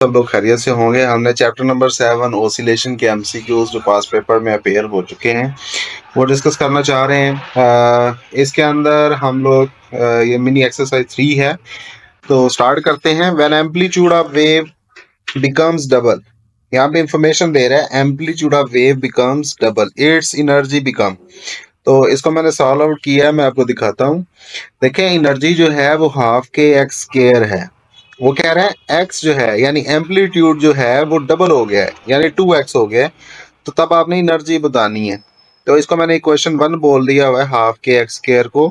सब लोग खैरियत से होंगे। हमने चैप्टर नंबर 7 ओसिलेशन के एमसीक्यूज जो पास पेपर में अपेयर हो चुके हैं वो डिस्कस करना चाह रहे हैं। इसके अंदर हम लोग ये मिनी एक्सरसाइज 3 है, तो स्टार्ट करते हैं। When amplitude of wave becomes double, यहाँ पे इंफॉर्मेशन दे रहा है amplitude of wave becomes double it's energy become. तो इसको मैंने सॉल्व आउट किया है, मैं आपको दिखाता हूँ। देखें एनर्जी जो है वो हाफ के एक्स स्क्वायर है। वो कह रहा है एक्स जो है यानी एम्पलीट्यूड जो है वो डबल हो गया है यानी 2x हो गया है, तो तब आपने एनर्जी बतानी है। तो इसको मैंने इक्वेशन 1 बोल दिया हुआ है हाफ के एक्स स्क्वायर को।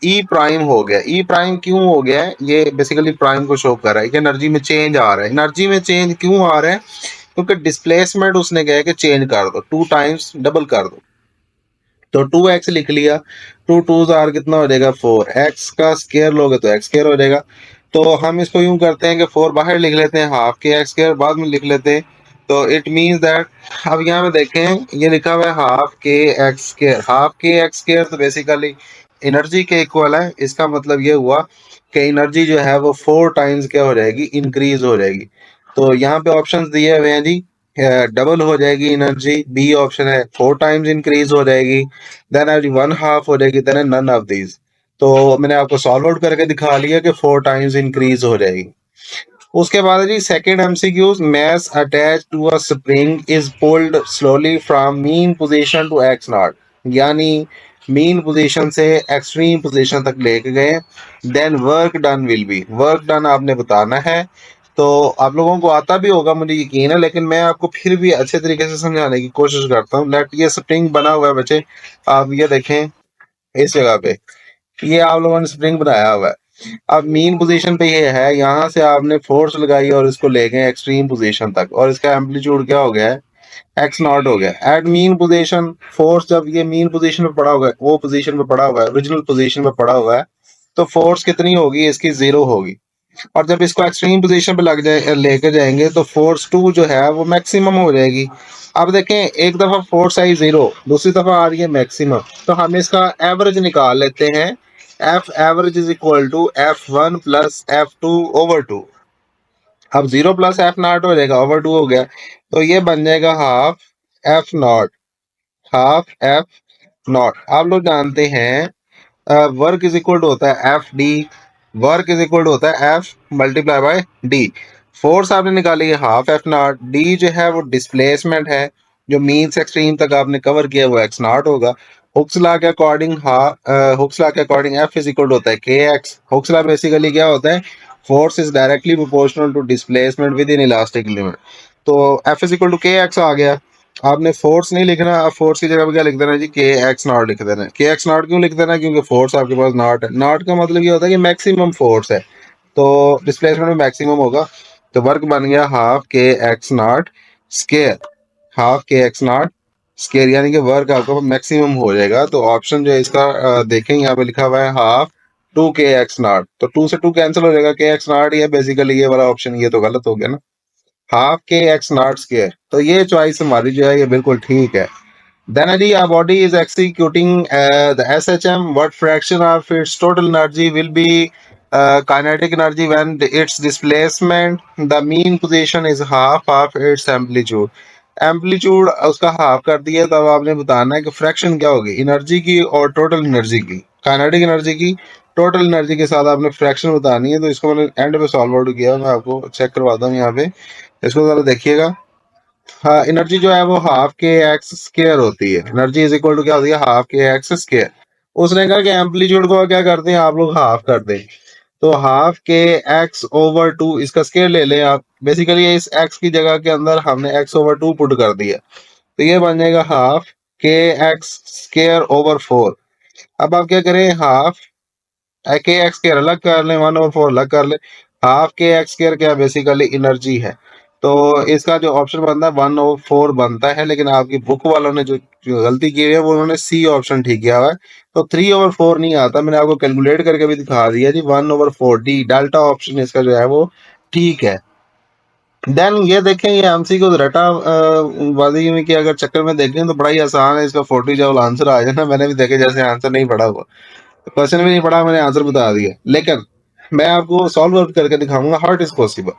ई प्राइम हो गया। ई प्राइम क्यों हो गया है? ये बेसिकली प्राइम को शो कर रहा है कि एनर्जी में चेंज आ रहा है। एनर्जी में चेंज क्यों आ रहा है? क्योंकि डिस्प्लेसमेंट उसने कहा कि चेंज कर दो, 2 टाइम्स डबल कर दो। तो 2x लिख लिया, 2 2 आर कितना हो जाएगा 4। x का स्क्वायर लोगे तो x स्क्वायर हो जाएगा। तो हम इसको यूं करते हैं कि 4 बाहर लिख लेते हैं, हाफ के एक्स स्क्वायर बाद में लिख लेते हैं। तो इट मींस दैट अब यहाँ पे देखें ये लिखा हुआ है half k x square. Half k x square तो बेसिकली एनर्जी के इक्वल है। इसका मतलब ये हुआ कि एनर्जी जो है वो 4 टाइम्स क्या हो जाएगी, इंक्रीज हो जाएगी। तो यहाँ पे ऑप्शंस दिए हुए हैं जी, डबल हो जाएगी एनर्जी, बी ऑप्शन है 4 टाइम्स इंक्रीज हो जाएगी, देन एवरी 1/2 हो जाएगी, देन नन ऑफ दीज। तो मैंने आपको सॉल्व आउट करके दिखा लिया कि 4 टाइम्स इंक्रीज हो जाएगी। उसके बाद जी second MCQs, mass attach to a spring is pulled slowly from mean position to x naught, यानी मीन पोजीशन से एक्सट्रीम पोजीशन तक लेके गए, then work done will be. Work done आपने बताना है। तो आप लोगों को आता भी होगा मुझे यकीन है, लेकिन मैं आपको फिर भी अच्छे तरीके से समझाने की कोशिश करता हूँ। लेट ये स्प्रिंग बना हुआ है बच्चे, आप ये देखें इस जगह पे ये आप लोगों ने स्प्रिंग बनाया हुआ है। अब मेन पोजीशन पे ये है, यहाँ से आपने फोर्स लगाई और इसको ले गए एक्सट्रीम पोजीशन तक, और इसका एम्पलीट्यूड क्या हो गया है, एक्स नॉट हो गया। एट मीन पोजीशन फोर्स जब ये मीन पोजीशन पे पड़ा हुआ है, वो पोजीशन पे पड़ा हुआ है, ओरिजिनल पोजीशन पे पड़ा हुआ है, तो फोर्स कितनी होगी इसकी, 0 होगी। और जब इसको एक्सट्रीम पोजीशन पे लग जाए लेके जाएंगे तो फोर्स 2 जो है वो मैक्सिमम हो जाएगी। अब देखें एक दफा फोर्स आई 0, दूसरी दफा आ रही है मैक्सिमम, तो हम इसका एवरेज निकाल लेते हैं। F average is equal to F1 plus F2 over 2। अब 0 प्लस एफ नॉट हो जाएगा, ओवर 2 हो गया, तो ये बन जाएगा half F not. Half F not आप लोग जानते हैं वर्क इज इक्वल टू होता है F D. Work is equal to होता है F multiply by D. Force आपने निकाली है हाफ एफ नॉट, डी जो है वो डिस्प्लेसमेंट है, जो मीन से एक्सट्रीम तक आपने कवर किया वो एक्स नॉट होगा। हुक्स लॉ के अकॉर्डिंग हुक्स लॉ के according F is equal to होता है के एक्स। हुक्स लॉ बेसिकली क्या होता है, force is directly proportional to displacement within elastic limit. तो F is equal to k x आ गया। आपने फोर्स नहीं लिखना, अब फोर्स की जगह पे क्या लिख देना जी, के एक्स नॉट लिख देना। के एक्स नॉट क्यों लिख देना, क्योंकि फोर्स आपके पास नॉट है। नॉट का मतलब ये होता है कि मैक्सिमम फोर्स है, तो डिस्प्लेसमेंट में मैक्सिमम होगा। तो वर्क बन गया half k x not square. Half k x not square यानी कि वर्क आपका मैक्सिमम हो जाएगा। तो ऑप्शन जो है इसका देखें यहाँ पे लिखा हुआ है हाफ 2 के एक्स नॉट, तो 2 से 2 कैंसिल हो जाएगा, के एक्स नॉट ये बेसिकली ये वाला ऑप्शन, ये तो गलत हो गया ना, half k x not square. तो ये चॉइस हमारी जो है ये बिल्कुल ठीक है। Then a body is executing the SHM. What fraction of its total energy will be kinetic energy when its displacement? The mean position is half of its amplitude. Amplitude उसका हाफ कर दिया, तब आपने बताना है कि फ्रैक्शन क्या होगी एनर्जी की और टोटल एनर्जी की, काइनेटिक एनर्जी की टोटल एनर्जी के साथ आपने फ्रैक्शन बतानी है। तो इसको मैंने एंड पे सॉल्व आउट किया, मैं आपको चेक करवाता हूँ यहाँ पे, इसको जरा देखिएगा। हाँ एनर्जी जो है वो हाफ के एक्स स्क्वायर होती है। एनर्जी इज इक्वल टू क्या होती है, हाफ के एक्स स्क्वायर। उसने कहा कि एम्पलीट्यूड को क्या करते हैं आप लोग, हाफ कर दें। तो हाफ के एक्स ओवर 2 इसका स्क्वायर ले लें आप। बेसिकली इस एक्स की जगह के अंदर हमने एक्स ओवर 2 पुट कर दिया, तो ये बन जाएगा half k x square over 4। अब आप क्या करें, हाफ के एक्स स्क्वायर अलग कर लें, 1/4 अलग कर लें। हाफ के एक्स स्क्वायर क्या बेसिकली एनर्जी है, तो इसका जो ऑप्शन बनता है 1/4 बनता है, लेकिन आपकी बुक वालों ने जो गलती की है वो उन्होंने सी ऑप्शन ठीक किया हुआ है। तो 3/4 नहीं आता, मैंने आपको कैलकुलेट करके भी दिखा दिया जी, 1/4 डी डेल्टा ऑप्शन इसका जो है वो ठीक है। देन ये देखें ये एमसीक्यू रटा बाजी में कि अगर चक्कर में देखें तो बड़ा ही आसान है, इसका 40 जब आंसर आ जाए ना, मैंने भी देखे जैसे आंसर नहीं पढ़ा हुआ, क्वेश्चन भी नहीं पढ़ा, मैंने आंसर बता दिया, लेकिन मैं आपको सॉल्व आउट करके दिखाऊंगा how it is possible.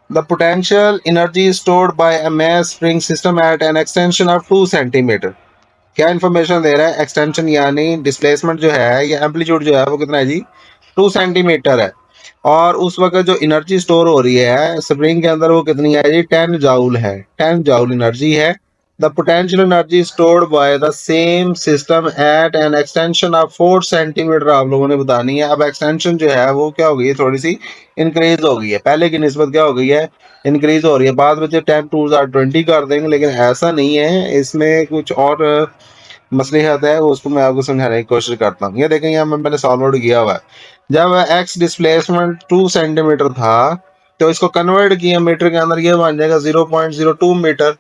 The potential energy stored bye a mass spring system at an extension of 2 centimetre. क्या इन्फॉर्मेशन दे रहा है? एक्सटेंशन यानी डिस्प्लेसमेंट जो है या एम्पलीट्यूड जो है वो कितना है जी? 2 सेंटीमीटर है। और उस वक्त जो एनर्जी स्टोर हो रही है स्प्रिंग के अंदर वो कितनी है जी? 10 जाउल है। 10 जाउल एनर्जी है। The potential energy stored by the same system eight an extension of 4 centimetre आप लोगों ने बतानी है। अब एक्सटेंशन जो है वो क्या हो गई है? थोड़ी सी इंक्रीज हो गई है। पहले की निस्बत क्या हो गई है? इंक्रीज हो रही है। बाद में जो 10 टू 20 कर देंगे, लेकिन ऐसा नहीं है। इसमें कुछ और मसलिहत है, उसको मैं आपको समझाने की कोशिश करता हूँ। ये देखें, यहाँ मैंने सॉल्व आउट किया हुआ है। जब एक्स डिस्प्लेसमेंट 2 सेंटीमीटर था तो इसको कन्वर्ट किया मीटर के अंदर, ये बन जाएगा 0.02 मीटर।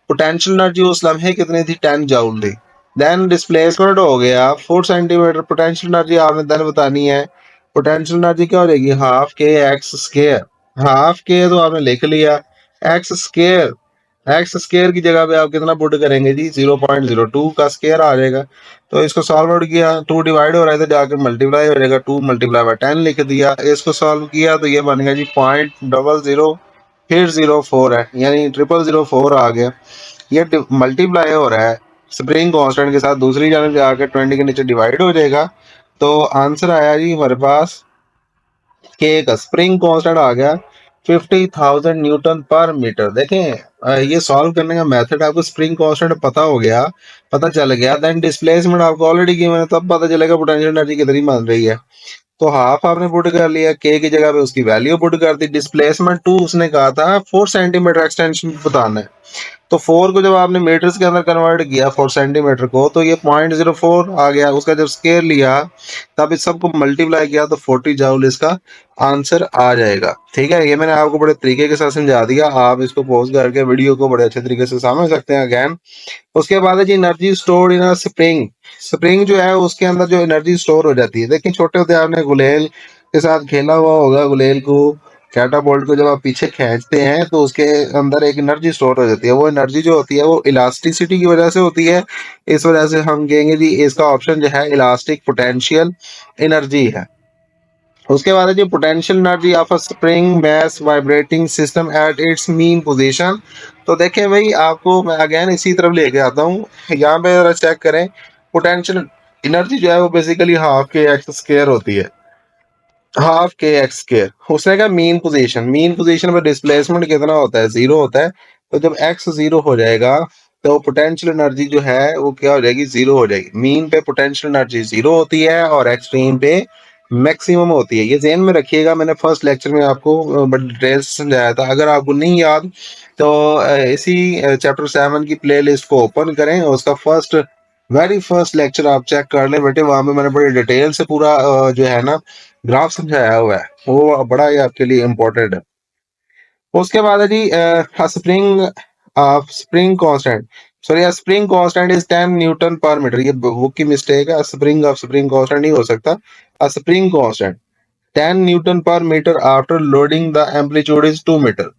पोटेंशियल एनर्जी उस लम्हे कितनी थी? 10 जूल थी। देन डिस्प्लेसमेंट हो गया 4 सेंटीमीटर। पोटेंशियल एनर्जी आपने देन बतानी है। पोटेंशियल एनर्जी क्या हो जाएगी? Half k x square. Half के तो आपने लिख लिया, एक्स स्क्वायर। एक्स स्केयर की जगह पे आप कितना पुट करेंगे जी? 0.02 का स्केयर आ जाएगा। तो इसको सॉल्व आउट किया, 2 डिवाइड हो रहा है तो जाकर मल्टीप्लाई हो जाएगा। 2 मल्टीप्लाई बाय 10 लिख दिया। इसको सॉल्व किया तो ये बन गया जी 0.00 फिर 04 है, यानी 0004 आ गया। ये मल्टीप्लाई हो रहा है स्प्रिंग कांस्टेंट के साथ, दूसरी जानब जाकर 20 के नीचे डिवाइड हो जाएगा। तो आंसर आया जी हमारे पास के का स्प्रिंग कांस्टेंट आ गया 50,000 न्यूटन पर मीटर। देखें, ये सॉल्व करने का मेथड आपको स्प्रिंग कांस्टेंट पता हो गया, पता चल गया। देन डिस्प्लेसमेंट आपको ऑलरेडी गिवन है, तब पता चलेगा पोटेंशियल एनर्जी कितनी बन रही है। तो हाफ आपने पुट कर लिया, के की जगह पे उसकी वैल्यू पुट कर दी। डिस्प्लेसमेंट 2 उसने कहा था 4 सेंटीमीटर एक्सटेंशन बताना है। तो 4 को जब आपने मीटर्स के अंदर कन्वर्ट किया 4 सेंटीमीटर को, तो ये 0.04 आ गया। उसका जब स्केयर लिया तब इस सबको मल्टीप्लाई किया तो 40 जाउल इसका आंसर आ जाएगा। ठीक है, ये मैंने आपको बड़े तरीके के साथ समझा दिया। आप इसको पॉज करके वीडियो को बड़े अच्छे तरीके से समझ सकते हैं अगेन। उसके बाद है जी energy store in a spring. Spring जो है उसके अंदर जो एनर्जी स्टोर हो जाती है। देखिए, छोटे होते आपने गुलेल के साथ खेला हुआ होगा। गुलेल को, कैटापोल्ट को जब आप पीछे खींचते हैं तो उसके अंदर एक एनर्जी स्टोर हो जाती है। वो एनर्जी जो होती है वो इलास्टिसिटी की वजह से होती है। इस वजह से हम कहेंगे जी इसका ऑप्शन जो है इलास्टिक पोटेंशियल एनर्जी है। उसके बाद है जी potential energy of a spring mass vibrating system at its mean position. तो देखें भाई, आपको मैं अगेन इसी तरफ लेके आता हूँ। यहाँ पे जरा चेक करें, पोटेंशियल एनर्जी जो है वो basically half k x square होती है। हाफ के एक्स स्क्वायर, उसने कहा मीन पोजीशन। मीन पोजीशन पर डिस्प्लेसमेंट कितना होता है? 0 होता है। तो जब एक्स 0 हो जाएगा तो पोटेंशियल एनर्जी जो है वो क्या हो जाएगी? 0 हो जाएगी। मीन पे पोटेंशियल एनर्जी 0 होती है और एक्सट्रीम पे मैक्सिमम होती है। ये ध्यान में रखिएगा, मैंने फर्स्ट लेक्चर में आपको बड़ी डिटेल से समझाया था। अगर आपको नहीं याद तो इसी चैप्टर 7 की प्ले लिस्ट को ओपन करें और उसका वेरी फर्स्ट लेक्चर आप चेक कर लें बेटे। वहां पे मैंने बड़ी डिटेल से पूरा जो है ना ग्राफ समझाया हुआ है, वो बड़ा ही आपके लिए इम्पोर्टेंट है। उसके बाद है जी spring spring constant, sorry spring constant is 10 newton per metre. ये बुक की मिस्टेक है, स्प्रिंग कांस्टेंट नहीं हो सकता। Spring constant 10 newton per metre after loading the amplitude is 2 metre.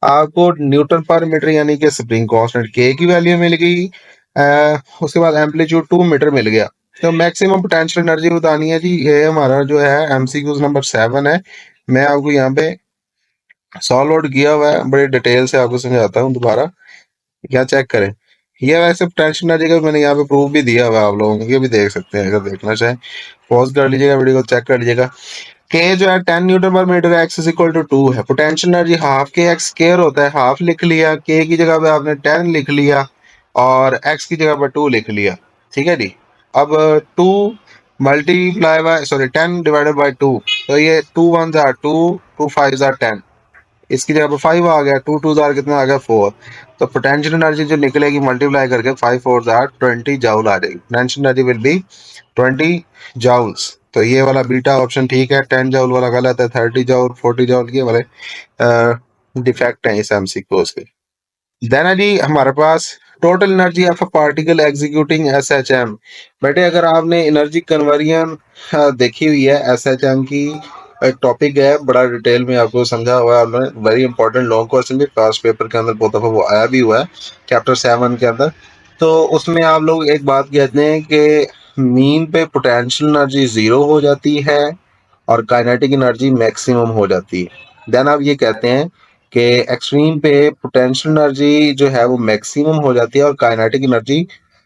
आपको न्यूटन पर मीटर यानी कि स्प्रिंग कांस्टेंट के की वैल्यू मिल गई। उसके बाद एम्पलीट्यूड 2 मीटर मिल गया। तो मैक्सिमम पोटेंशियल एनर्जी बतानी है जी। ये हमारा जो है एमसीक्यू नंबर 7 है। मैं आपको यहाँ पे सॉल्व आउट किया हुआ है, बड़ी डिटेल से आपको समझाता हूँ दोबारा। क्या चेक करें, ये वैसे पोटेंशियल एनर्जी का मैंने यहाँ पे प्रूफ भी दिया हुआ है, आप लोगों को ये भी देख सकते हैं अगर देखना चाहें। पॉज कर लीजिएगा, वीडियो को चेक कर लीजिएगा। के जो है 10 newton per metre, x is equal to 2 है। Potential energy half k x square होता है, हाफ लिख लिया। के की जगह पे आपने 10 लिख लिया और एक्स की जगह पर 2 लिख लिया। ठीक है जी। अब 2 multiply by, sorry 10 divided by 2, तो ये 2 1 जार 2, 2 5 जार 10, इसकी जगह पर 5 आ गया। 2 2 जार कितना आ गया? 4। तो पोटेंशियल एनर्जी जो निकलेगी मल्टीप्लाई करके 5 4 जार 20 जाउल आ जाएगी। Potential energy will be 20 joules. तो ये वाला बीटा ऑप्शन ठीक है, 10 जाउल वाला गलत है। 30 जाउल 40 जाउल ये वाले डिफेक्ट हैं इस एमसीक्यू के। देन है जी हमारे पास total energy of a particle executing SHM. बेटे, अगर आपने एनर्जी कन्वर्जन देखी हुई है एसएचएम की, एक टॉपिक है बड़ा डिटेल में आपको समझा हुआ है आपने। वेरी इंपॉर्टेंट लॉन्ग क्वेश्चन भी पास्ट पेपर के अंदर बहुत दफा वो आया भी हुआ है चैप्टर 7 के अंदर। तो उसमें आप लोग एक बात कहते हैं कि मीन पे पोटेंशियल एनर्जी 0 हो जाती है और काइनेटिक एनर्जी मैक्सिमम हो जाती है। देन आप ये कहते हैं कि एक्सट्रीम पे पोटेंशियल एनर्जी जो है वो मैक्सिमम हो जाती है और काइनेटिक एनर्जी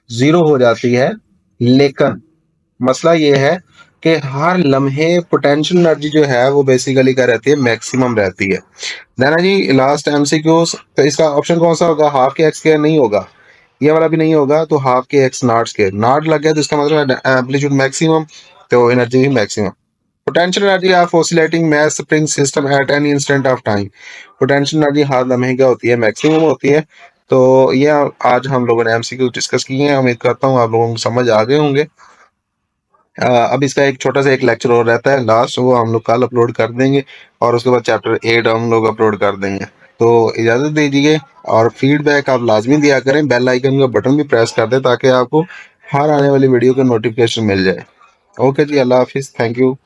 जीरो हो जाती है। लेकिन मसला ये है कि हर लम्हे पोटेंशियल एनर्जी जो है वो बेसिकली क्या रहती है, मैक्सिमम रहती है। नैना जी लास्ट एमसीक्यूज, तो इसका ऑप्शन कौन सा होगा? हाफ के एक्स स्क्वायर नहीं होगा, ये वाला भी नहीं होगा, तो half k x not square, not लग गया तो इसका मतलब है एम्पलीट्यूड मैक्सिमम, तो एनर्जी भी maximum. Potential energy of oscillating mass spring system at any instant of time, potential energy हर लम्हे क्या होती है, मैक्सिमम होती है। तो ये आज हम लोगों ने एमसीक्यू डिस्कस किए हैं, उम्मीद करता हूँ आप लोगों को समझ आ गए होंगे। अब इसका एक छोटा सा एक लेक्चर और रहता है लास्ट, वो हम लोग कल अपलोड कर देंगे और उसके बाद चैप्टर 8 हम लोग अपलोड कर देंगे। तो इजाज़त दीजिए और फीडबैक आप लाजमी दिया करें, बेल आइकन का बटन भी प्रेस कर दें ताकि आपको हर आने वाली वीडियो का नोटिफिकेशन मिल जाए। ओके जी, अल्लाह हाफिज़, थैंक यू।